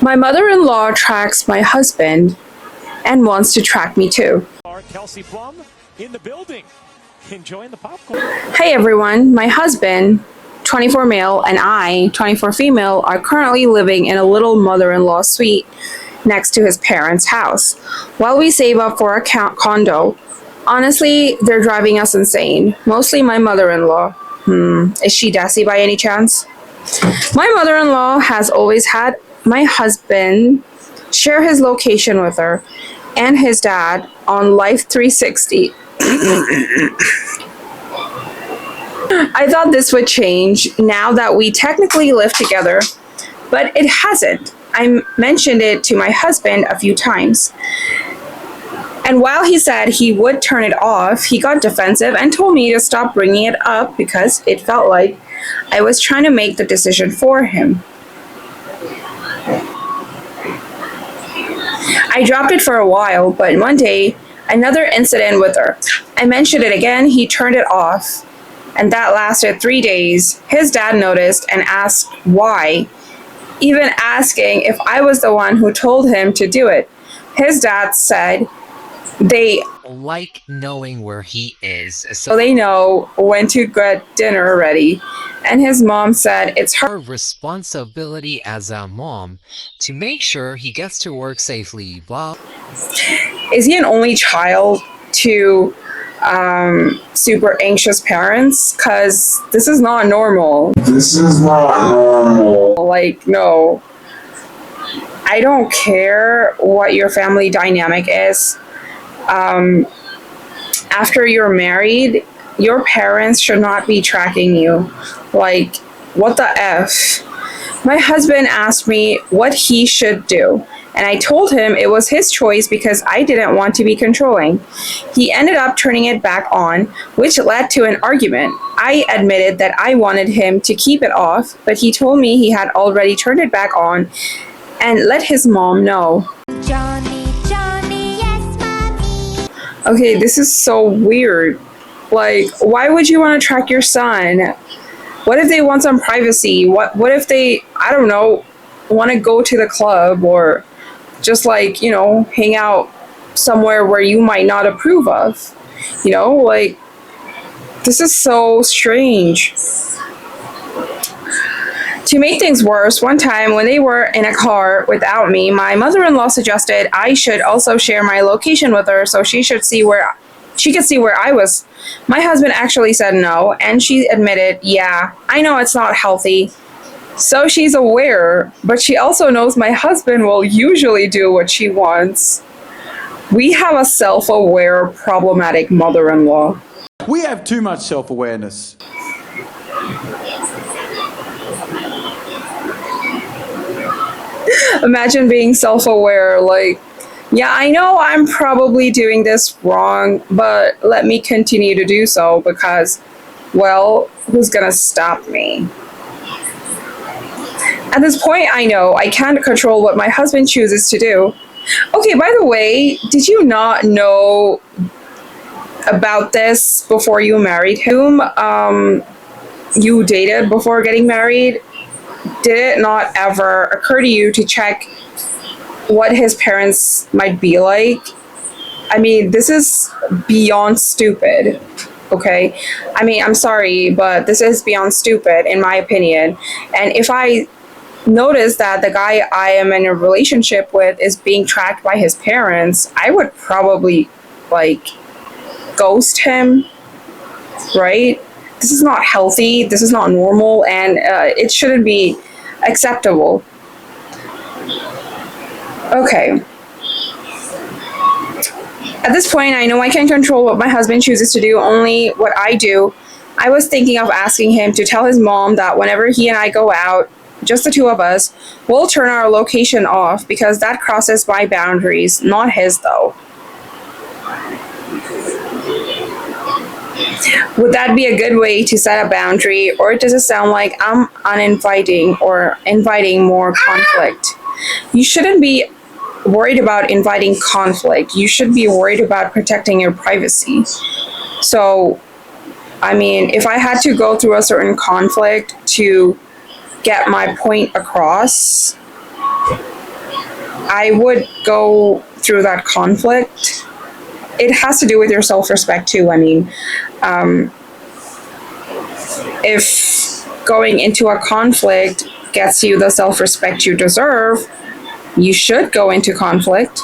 My mother-in-law tracks my husband and wants to track me too. Kelsey Plum in the building, enjoying the popcorn. Hey everyone, my husband, 24 male, and I, 24 female, are currently living in a little mother-in-law suite next to his parents' house while we save up for a condo. Honestly, they're driving us insane. Mostly my mother-in-law. Is she Desi by any chance? My mother-in-law has always had my husband share his location with her and his dad on LIFE360. I thought this would change now that we technically live together, but it hasn't. I mentioned it to my husband a few times. And while he said he would turn it off, he got defensive and told me to stop bringing it up because it felt like I was trying to make the decision for him. I dropped it for a while, but one day, another incident with her. I mentioned it again, he turned it off, and that lasted 3 days. His dad noticed and asked why, even asking if I was the one who told him to do it. His dad said they like knowing where he is, so they know when to get dinner ready. And his mom said it's her responsibility as a mom to make sure he gets to work safely. Blah. Is he an only child to super anxious parents? Because this is not normal. Like, no. I don't care what your family dynamic is. After you're married, your parents should not be tracking you. Like, what the F? My husband asked me what he should do, and I told him it was his choice because I didn't want to be controlling. He ended up turning it back on, which led to an argument. I admitted that I wanted him to keep it off, but he told me he had already turned it back on and let his mom know. Johnny, yes, mommy. Okay, this is so weird. Like, why would you want to track your son? What if they want some privacy? What if they, I don't know, want to go to the club or just like, you know, hang out somewhere where you might not approve of? You know, like, this is so strange. To make things worse, one time when they were in a car without me, my mother-in-law suggested I should also share my location with her so she could see where I was. My husband actually said no, and she admitted, yeah, I know it's not healthy. So she's aware, but she also knows my husband will usually do what she wants. We have a self-aware, problematic mother-in-law. We have too much self-awareness. Imagine being self-aware, like, yeah, I know I'm probably doing this wrong, but let me continue to do so because, well, who's gonna stop me? At this point, I know I can't control what my husband chooses to do. Okay, by the way, did you not know about this before you married him? You dated before getting married? Did it not ever occur to you to check what his parents might be like? I mean, this is beyond stupid, okay? I mean, I'm sorry, but this is beyond stupid in my opinion. And if I notice that the guy I am in a relationship with is being tracked by his parents, I would probably, like, ghost him, right? This is not healthy, this is not normal, and it shouldn't be acceptable. Okay. At this point, I know I can control what my husband chooses to do, only what I do. I was thinking of asking him to tell his mom that whenever he and I go out, just the two of us, we'll turn our location off because that crosses my boundaries, not his though. Would that be a good way to set a boundary, or does it sound like I'm uninviting or inviting more conflict? You shouldn't be worried about inviting conflict. You should be worried about protecting your privacy. So, I mean, if I had to go through a certain conflict to get my point across, I would go through that conflict. It has to do with your self respect, too. I mean, if going into a conflict gets you the self respect you deserve, you should go into conflict.